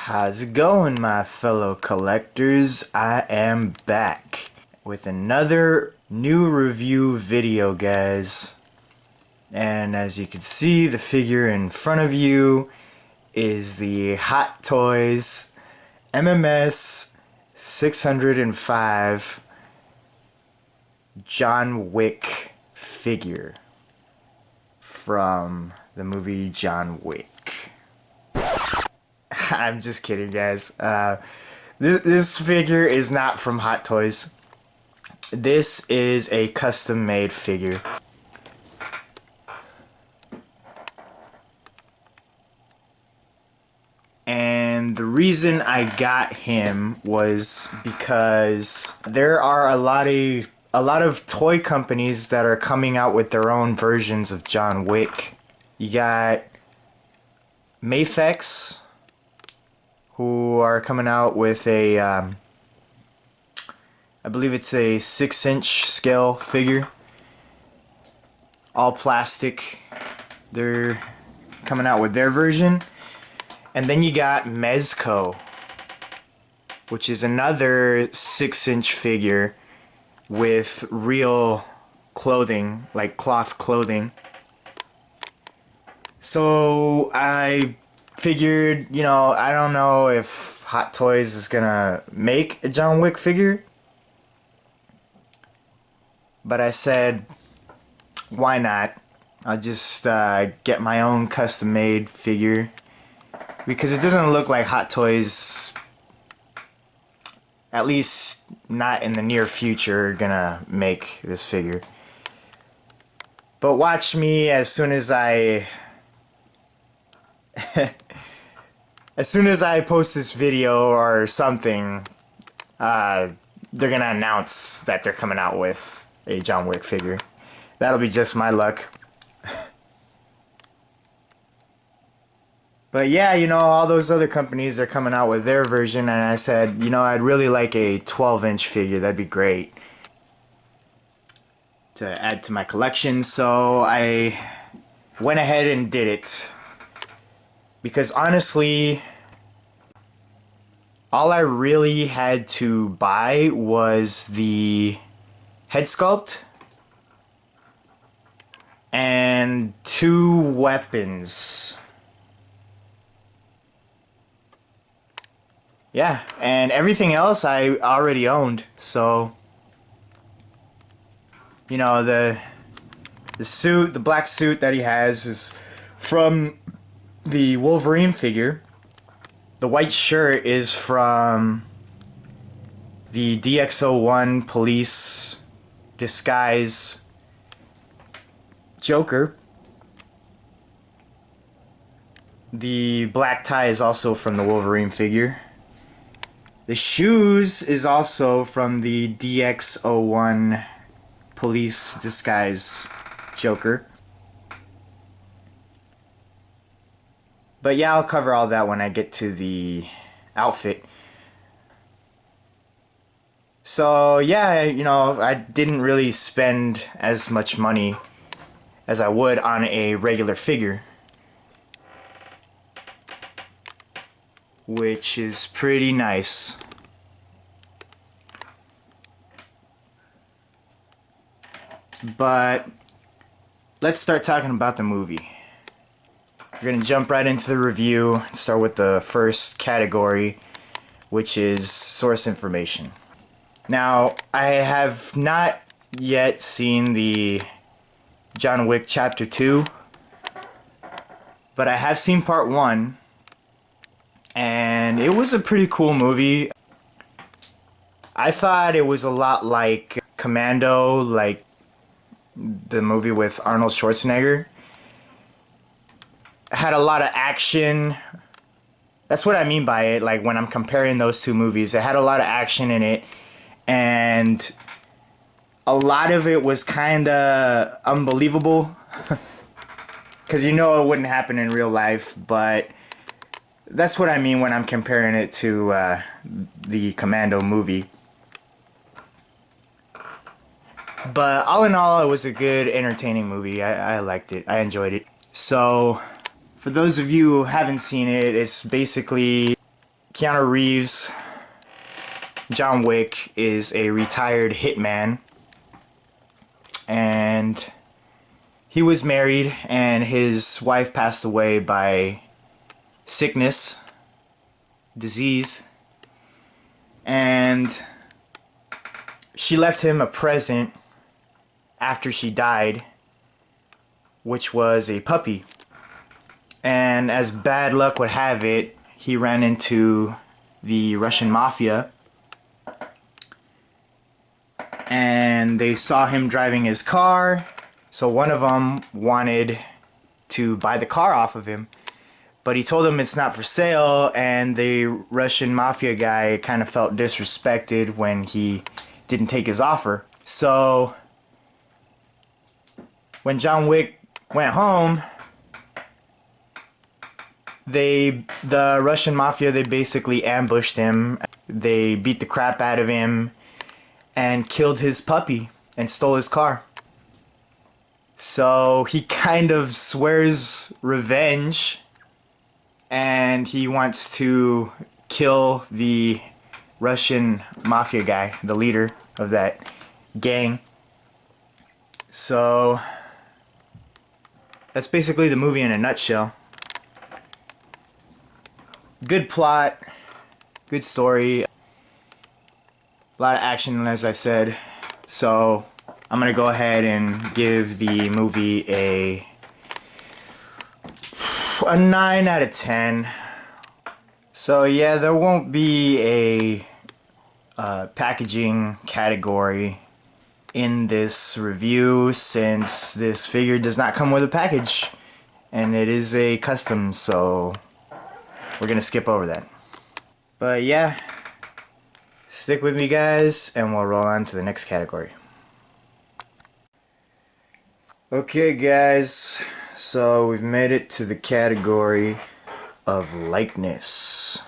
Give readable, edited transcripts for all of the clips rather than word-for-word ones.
How's it going, my fellow collectors? I am back with another new review video, guys. And as you can see, the figure in front of you is the Hot Toys MMS 605 John Wick figure from the movie John Wick. I'm just kidding, guys. This figure is not from Hot Toys. This is a custom-made figure. And the reason I got him was because there are a lot of toy companies that are coming out with their own versions of John Wick. You got Mafex, who are coming out with a, I believe it's a 6-inch scale figure. All plastic. They're coming out with their version. And then you got Mezco, which is another 6-inch figure with real clothing, like cloth clothing. So I figured, you know, I don't know if Hot Toys is gonna make a John Wick figure, but I said, why not? I'll just get my own custom-made figure, because it doesn't look like Hot Toys, at least not in the near future, gonna make this figure. But watch me as soon as I as soon as I post this video or something, they're gonna announce that they're coming out with a John Wick figure. That'll be just my luck. But yeah, you know, all those other companies are coming out with their version, and I said, you know, I'd really like a 12-inch figure. That'd be great to add to my collection. So I went ahead and did it. Because honestly, all I really had to buy was the head sculpt and 2 weapons. Yeah, and everything else I already owned. So, you know, the suit, the black suit that he has is from the Wolverine figure. The white shirt is from the DX01 police disguise Joker. The black tie is also from the Wolverine figure. The shoes is also from the DX01 police disguise Joker. But yeah, I'll cover all that when I get to the outfit. So yeah, you know, I didn't really spend as much money as I would on a regular figure, which is pretty nice. But let's start talking about the movie. We're going to jump right into the review and start with the first category, which is source information. Now, I have not yet seen the John Wick Chapter 2, but I have seen Part 1, and it was a pretty cool movie. I thought it was a lot like Commando, like the movie with Arnold Schwarzenegger. Had a lot of action. That's what I mean by it, like when I'm comparing those two movies. It had a lot of action in it, and a lot of it was kinda unbelievable. Because you know it wouldn't happen in real life, but that's what I mean when I'm comparing it to the Commando movie. But all in all, it was a good, entertaining movie. I liked it. I enjoyed it. So, for those of you who haven't seen it, it's basically Keanu Reeves, John Wick, is a retired hitman, and he was married and his wife passed away by sickness, disease, and she left him a present after she died, which was a puppy. And as bad luck would have it, he ran into the Russian mafia, and they saw him driving his car, so one of them wanted to buy the car off of him, but he told them it's not for sale, and the Russian mafia guy kind of felt disrespected when he didn't take his offer. So when John Wick went home, the Russian mafia, they basically ambushed him. They beat the crap out of him and killed his puppy and stole his car. So he kind of swears revenge, and he wants to kill the Russian mafia guy, the leader of that gang. So that's basically the movie in a nutshell. Good plot, good story, a lot of action, as I said. So I'm gonna go ahead and give the movie a 9 out of 10. So yeah, there won't be a packaging category in this review, since this figure does not come with a package and it is a custom, so we're gonna skip over that. But yeah, stick with me guys and we'll roll on to the next category. Okay guys, so we've made it to the category of likeness.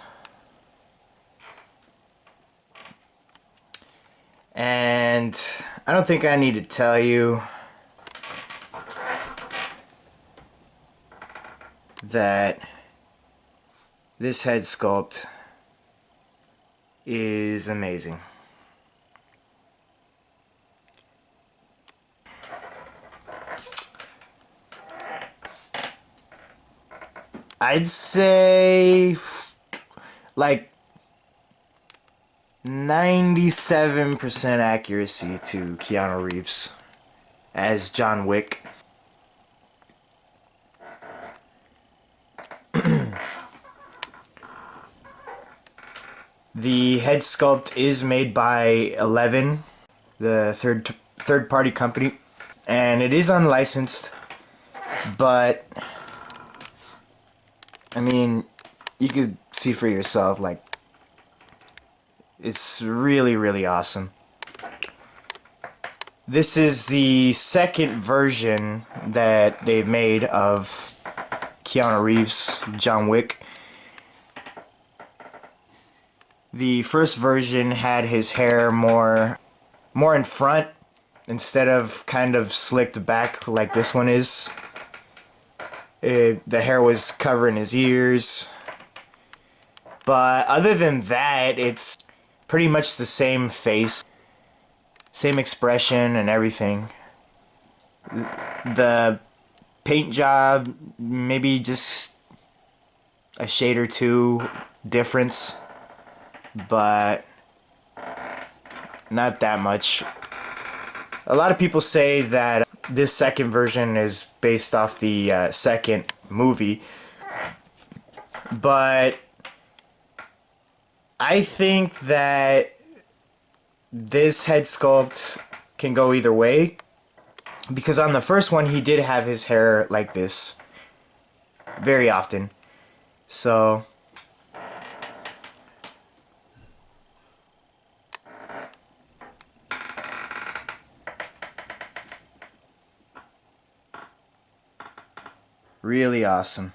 And I don't think I need to tell you that this head sculpt is amazing. I'd say like 97% accuracy to Keanu Reeves as John Wick. The head sculpt is made by 11, the third party company, and it is unlicensed, but I mean, you could see for yourself, like, it's really, really awesome. This is the second version that they've made of Keanu Reeves, John Wick. The first version had his hair more in front instead of kind of slicked back like this one is. The hair was covering his ears. But other than that, it's pretty much the same face, same expression and everything. The paint job, maybe just a shade or two difference, but not that much. A lot of people say that this second version is based off the second movie, but I think that this head sculpt can go either way, because on the first one he did have his hair like this very often. So really awesome.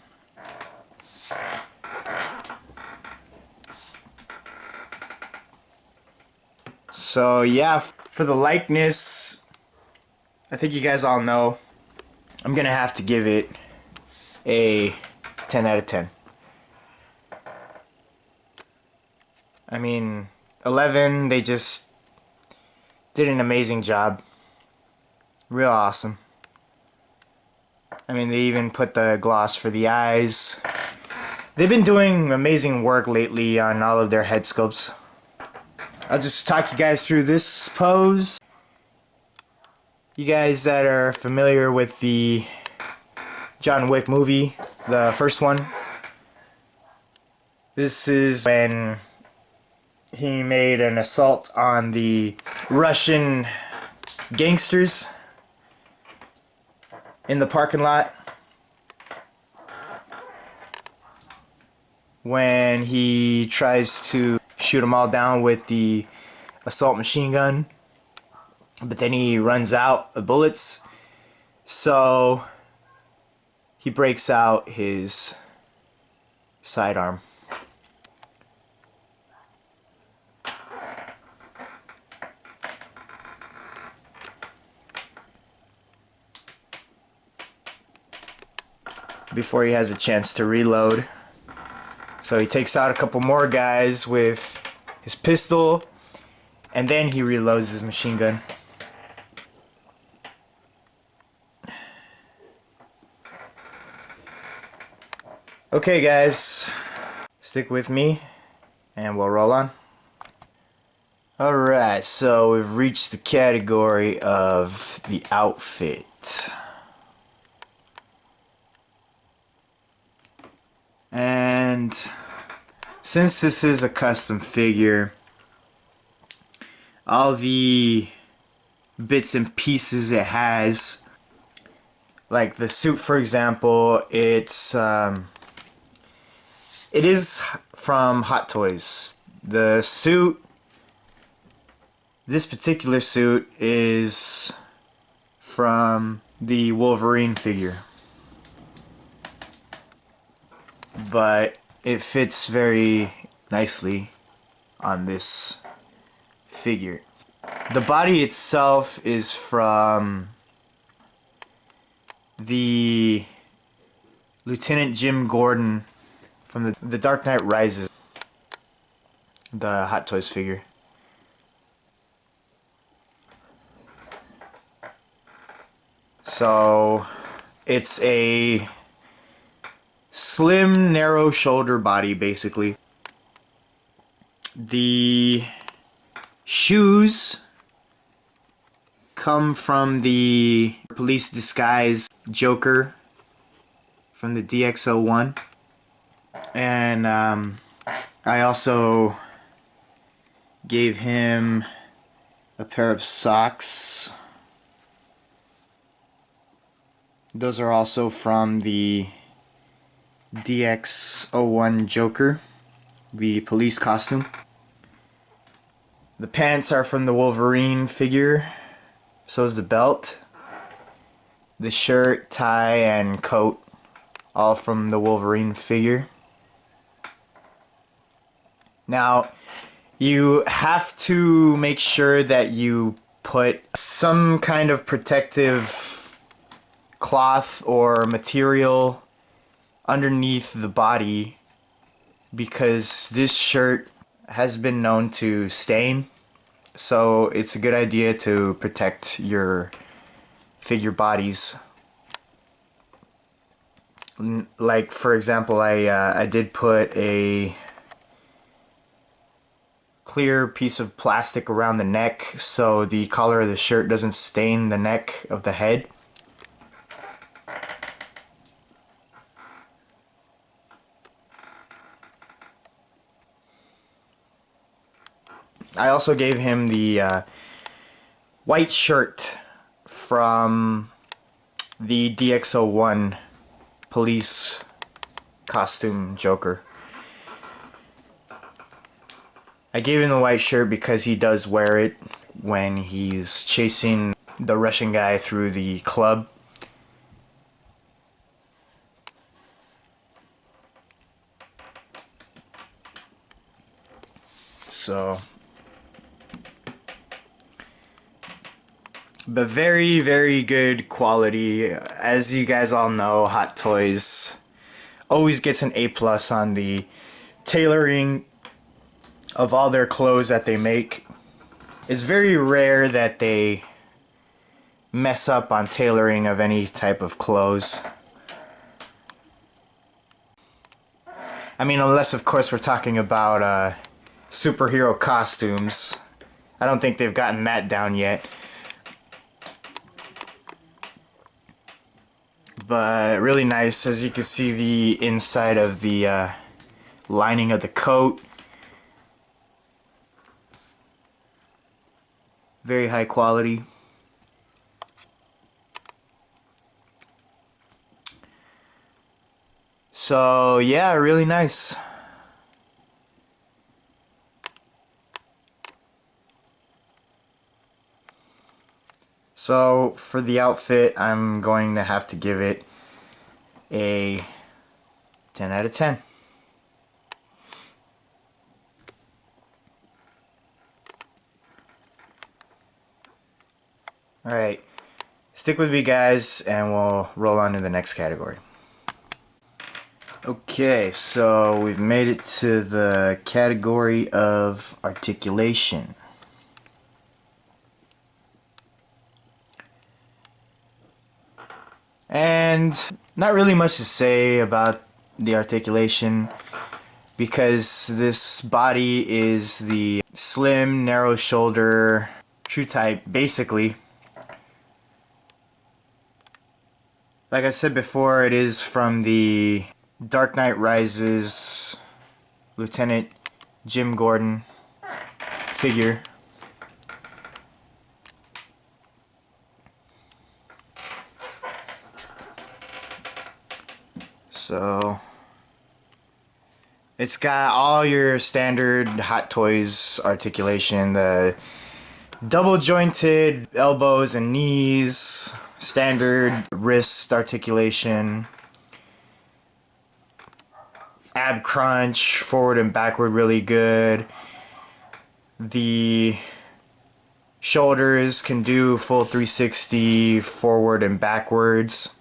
So yeah, for the likeness, I think you guys all know, I'm gonna have to give it a 10 out of 10. I mean, 11, they just did an amazing job. Real awesome. I mean, they even put the gloss for the eyes. They've been doing amazing work lately on all of their head sculpts. I'll just talk you guys through this pose. You guys that are familiar with the John Wick movie, the first one, this is when he made an assault on the Russian gangsters in the parking lot. When he tries to shoot them all down with the assault machine gun, but then he runs out of bullets, so he breaks out his sidearm. Before he has a chance to reload. So he takes out a couple more guys with his pistol, and then he reloads his machine gun. Okay guys, stick with me and we'll roll on. Alright, so we've reached the category of the outfit. And since this is a custom figure, all the bits and pieces it has, like the suit for example, it is from Hot Toys. The suit, this particular suit, is from the Wolverine figure, but it fits very nicely on this figure. The body itself is from the Lieutenant Jim Gordon from the Dark Knight Rises, the Hot Toys figure. So it's a slim, narrow shoulder body, basically. The shoes come from the police disguise Joker from the DX01. And I also gave him a pair of socks. Those are also from the DX01 Joker, the police costume. The pants are from the Wolverine figure, so is the belt. The shirt, tie, and coat, all from the Wolverine figure. Now, you have to make sure that you put some kind of protective cloth or material underneath the body, because this shirt has been known to stain, so it's a good idea to protect your figure bodies. Like for example, I did put a clear piece of plastic around the neck so the collar of the shirt doesn't stain the neck of the head. I also gave him the white shirt from the DX01 police costume Joker. I gave him the white shirt because he does wear it when he's chasing the Russian guy through the club. So, but very, very good quality. As you guys all know, Hot Toys always gets an A+ on the tailoring of all their clothes that they make. It's very rare that they mess up on tailoring of any type of clothes. I mean, unless of course we're talking about superhero costumes. I don't think they've gotten that down yet. But really nice. As you can see, the inside of the lining of the coat. Very high quality. So yeah, really nice. So for the outfit, I'm going to have to give it a 10 out of 10. Alright, stick with me guys and we'll roll on to the next category. Okay, so we've made it to the category of articulation. And not really much to say about the articulation because this body is the slim, narrow shoulder, true type basically. Like I said before, it is from the Dark Knight Rises Lieutenant Jim Gordon figure. So it's got all your standard Hot Toys articulation, the double jointed elbows and knees, standard wrist articulation, ab crunch, forward and backward really good. The shoulders can do full 360 forward and backwards.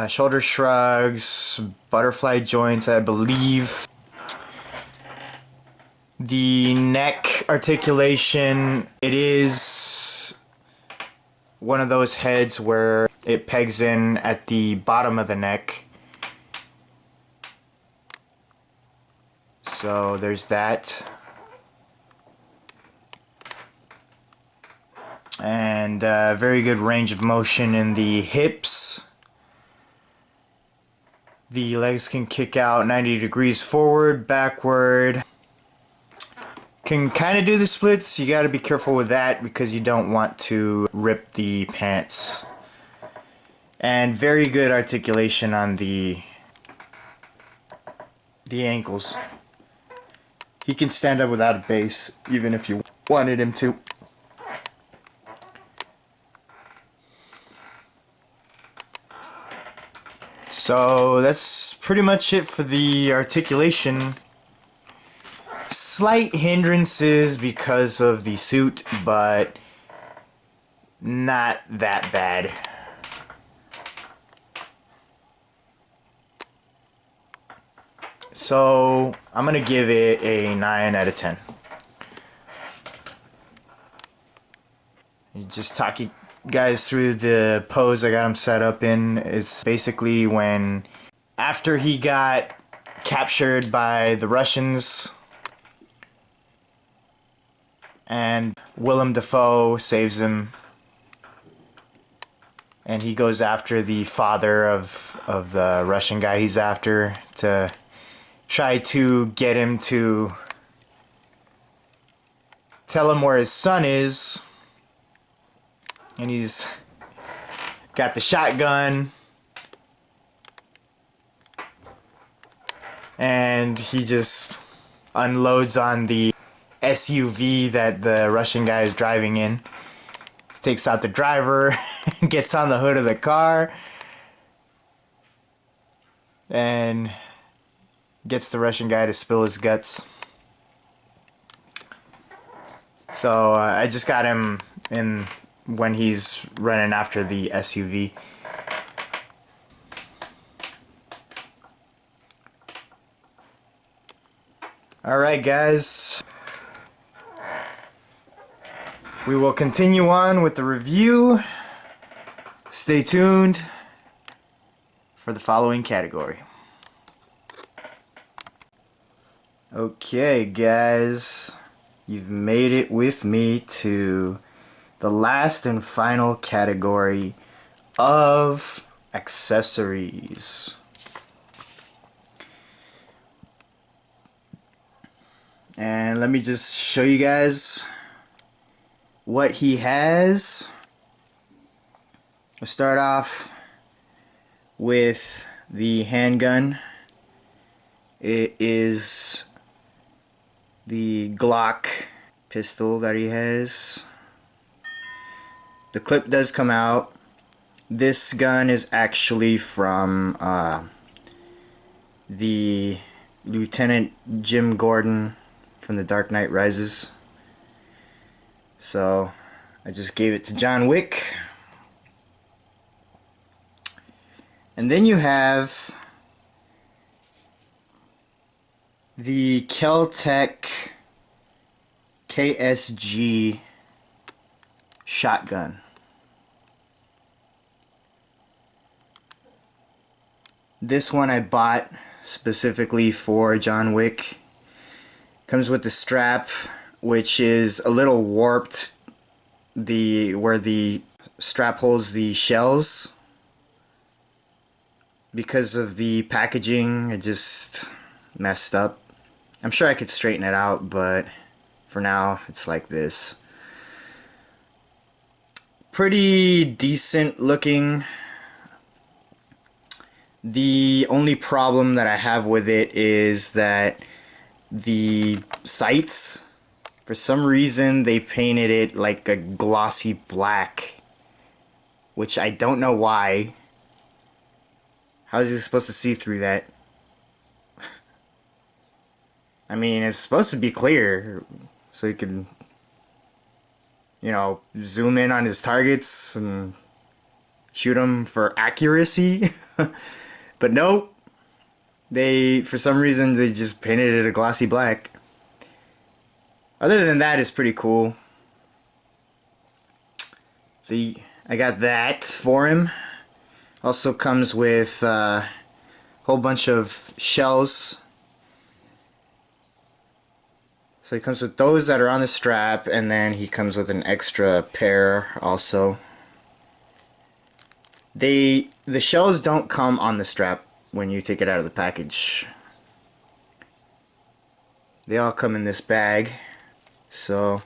Shoulder shrugs, butterfly joints, I believe. The neck articulation, it is one of those heads where it pegs in at the bottom of the neck. So there's that. And very good range of motion in the hips. The legs can kick out 90 degrees forward, backward. Can kind of do the splits. You got to be careful with that because you don't want to rip the pants. And very good articulation on the ankles. He can stand up without a base, even if you wanted him to. So that's pretty much it for the articulation. Slight hindrances because of the suit, but not that bad. So I'm gonna give it a 9 out of 10. You just talk you guys through the pose I got him set up in. It's basically when after he got captured by the Russians and Willem Dafoe saves him, and he goes after the father of the Russian guy he's after to try to get him to tell him where his son is. And he's got the shotgun, and he just unloads on the SUV that the Russian guy is driving in. Takes out the driver, gets on the hood of the car, and gets the Russian guy to spill his guts. So I just got him in when he's running after the SUV. Alright guys, we will continue on with the review. Stay tuned for the following category. Okay guys, you've made it with me to the last and final category of accessories. And let me just show you guys what he has. We'll start off with the handgun. It is the Glock pistol that he has. The clip does come out. This gun is actually from the Lieutenant Jim Gordon from The Dark Knight Rises. So I just gave it to John Wick. And then you have the Kel-Tec KSG shotgun. This one I bought specifically for John Wick. Comes with the strap, which is a little warped, where the strap holds the shells. Because of the packaging, it just messed up. I'm sure I could straighten it out, but for now it's like this. Pretty decent looking. The only problem that I have with it is that the sights, for some reason they painted it like a glossy black, which I don't know why. How is he supposed to see through that? I mean, it's supposed to be clear so he can, you know, zoom in on his targets and shoot them for accuracy. But nope, for some reason they just painted it a glossy black. Other than that, it's pretty cool. So I got that for him. Also comes with a whole bunch of shells. So he comes with those that are on the strap, and then he comes with an extra pair also. The shells don't come on the strap when you take it out of the package. They all come in this bag. So,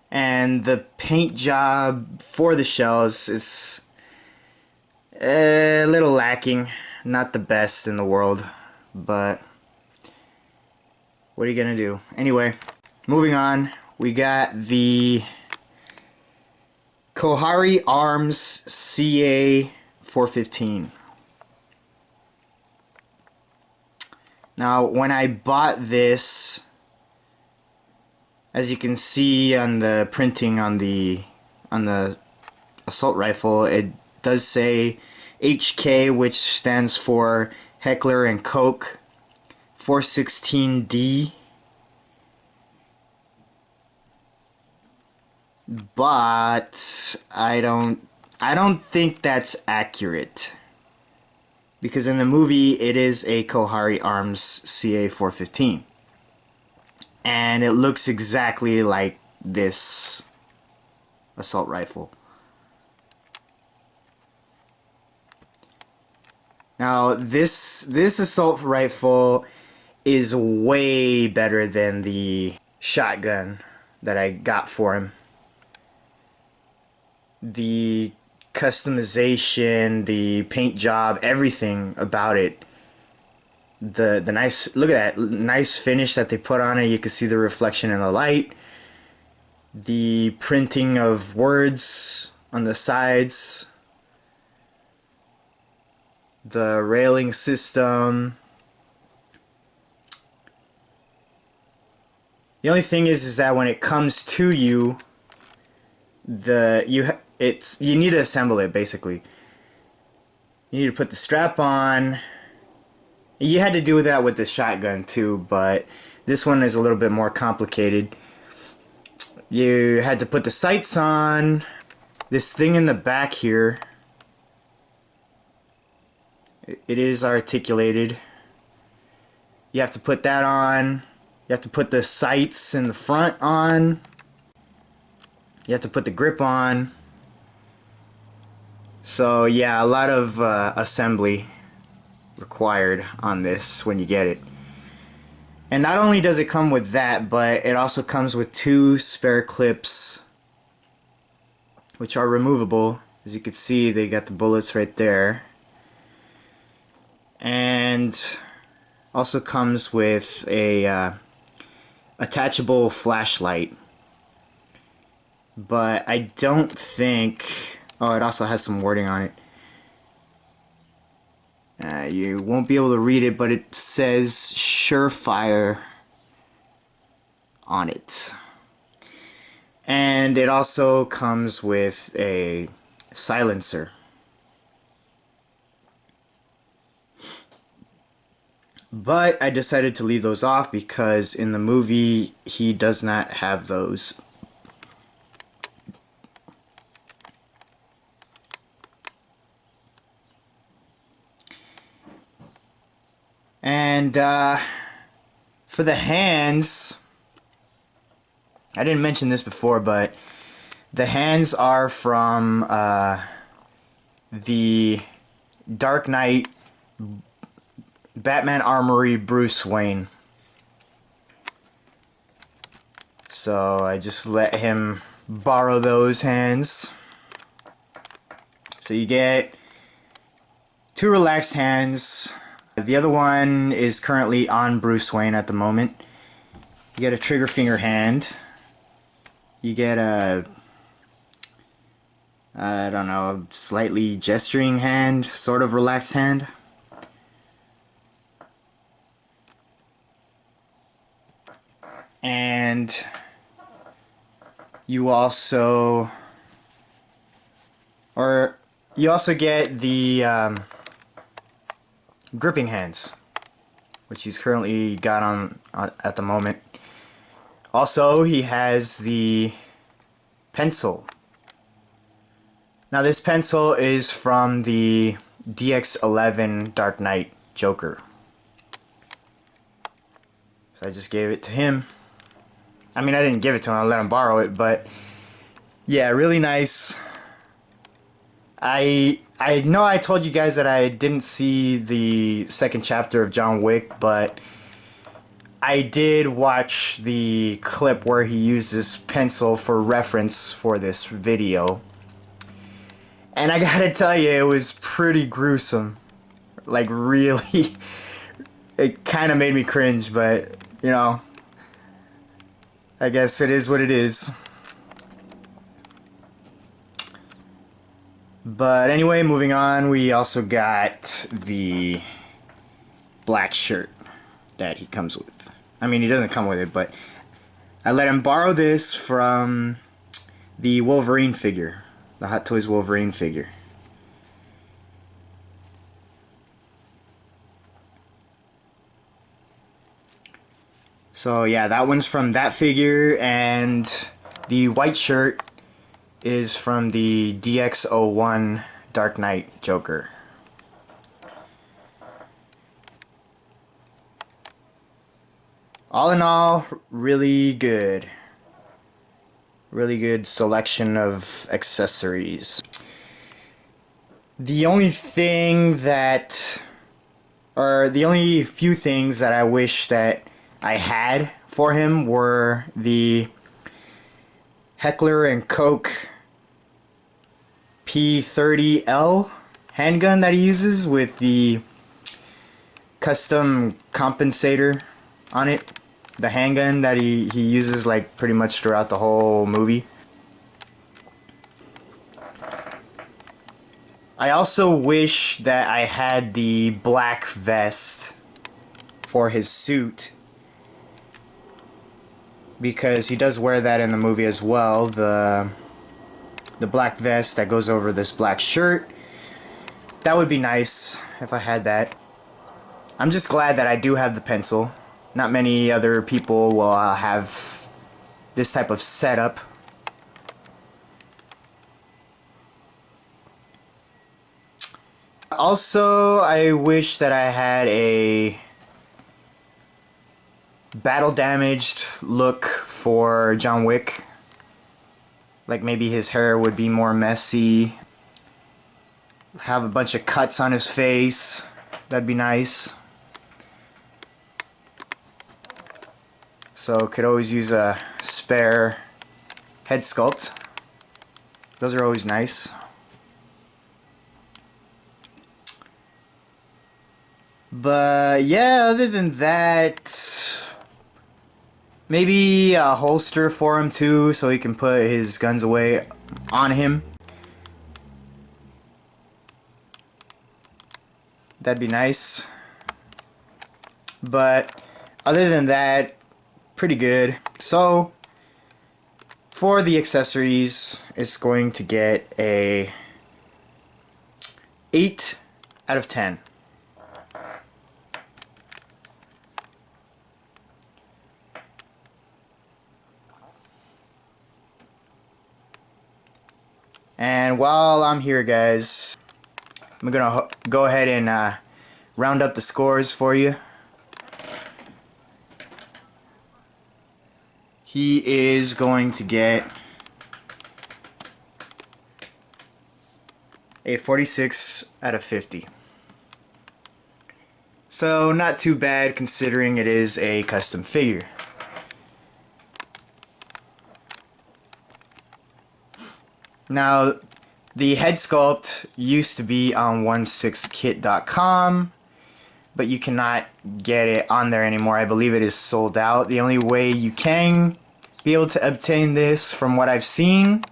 and the paint job for the shells is a little lacking. Not the best in the world, but what are you gonna do? Anyway, moving on. We got the Kohari Arms CA 415. Now, when I bought this, as you can see on the printing on the assault rifle, it does say HK, which stands for Heckler and Koch 416D. But I don't think that's accurate, because in the movie it is a Kohari Arms CA 415, and it looks exactly like this assault rifle. Now this assault rifle is way better than the shotgun that I got for him. The customization, the paint job, everything about it. The nice, look at that nice finish that they put on it. You can see the reflection in the light. The printing of words on the sides. The railing system. The only thing is that when it comes to you, you need to assemble it basically. You need to put the strap on. You had to do that with the shotgun too, but this one is a little bit more complicated. You had to put the sights on. This thing in the back here, it is articulated. You have to put that on. You have to put the sights in the front on. You have to put the grip on. So yeah, a lot of assembly required on this when you get it. And not only does it come with that, but it also comes with 2 spare clips, which are removable. As you can see, they got the bullets right there. And also comes with a attachable flashlight. But I don't think... Oh, it also has some wording on it. You won't be able to read it, but it says Surefire on it. And it also comes with a silencer. But I decided to leave those off because in the movie he does not have those. And for the hands, I didn't mention this before, but the hands are from the Dark Knight Batman Armory Bruce Wayne. So I just let him borrow those hands. So you get 2 relaxed hands. The other one is currently on Bruce Wayne at the moment. You get a trigger finger hand. You get a, I don't know, a slightly gesturing hand, sort of relaxed hand. And you also get the gripping hands, which he's currently got on at the moment. Also, he has the pencil. Now this pencil is from the DX11 Dark Knight Joker. So I just gave it to him. I mean, I didn't give it to him, I let him borrow it, but yeah, really nice. I know I told you guys that I didn't see the second chapter of John Wick, but I did watch the clip where he uses pencil for reference for this video. And I gotta tell you, it was pretty gruesome. Like, really, it kind of made me cringe, but, you know, I guess it is what it is. But anyway, moving on, we also got the black shirt that he comes with. I mean, he doesn't come with it, but I let him borrow this from the Wolverine figure, the Hot Toys Wolverine figure. So yeah, that one's from that figure, and the white shirt is from the DX01 Dark Knight Joker. All in all, really good. Really good selection of accessories. The only thing that, or the only few things that I wish that I had for him were the Heckler and Koch P30L handgun that he uses with the custom compensator on it. The handgun that he uses like pretty much throughout the whole movie. I also wish that I had the black vest for his suit, because he does wear that in the movie as well. The black vest that goes over this black shirt. That would be nice if I had that. I'm just glad that I do have the pencil. Not many other people will have this type of setup. Also, I wish that I had a battle damaged look for John Wick. Like maybe his hair would be more messy. Have a bunch of cuts on his face. That'd be nice. So could always use a spare head sculpt. Those are always nice. But yeah, other than that, maybe a holster for him too, so he can put his guns away on him. That'd be nice. But other than that, pretty good. So for the accessories, it's going to get a 8 out of 10. And while I'm here, guys, I'm gonna go ahead and round up the scores for you. He is going to get a 46 out of 50. So not too bad considering it is a custom figure. Now, the head sculpt used to be on 16kit.com, but you cannot get it on there anymore. I believe it is sold out. The only way you can be able to obtain this, from what I've seen,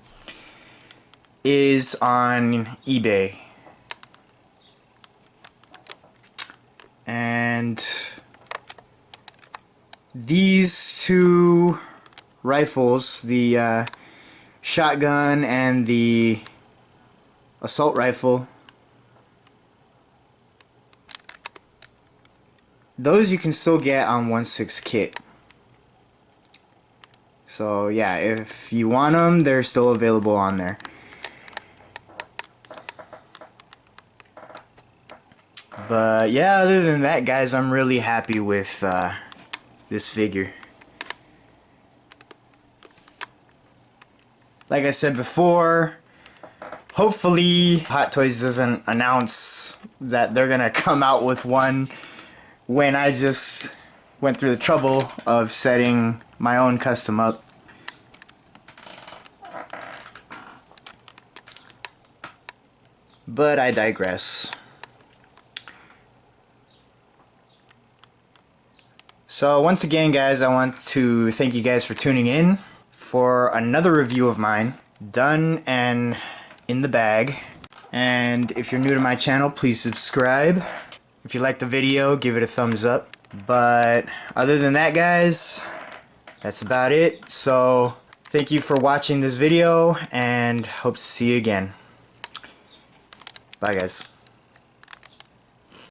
is on eBay. And these two rifles, the shotgun and the assault rifle, those you can still get on 16kit. So yeah, if you want them, they're still available on there. But yeah, other than that, guys, I'm really happy with this figure. Like I said before, hopefully Hot Toys doesn't announce that they're gonna come out with one when I just went through the trouble of setting my own custom up. But I digress. So once again, guys, I want to thank you guys for tuning in for another review of mine, done and in the bag. And if you're new to my channel, please subscribe. If you liked the video, give it a thumbs up. But other than that, guys, that's about it. So thank you for watching this video, and hope to see you again. Bye, guys.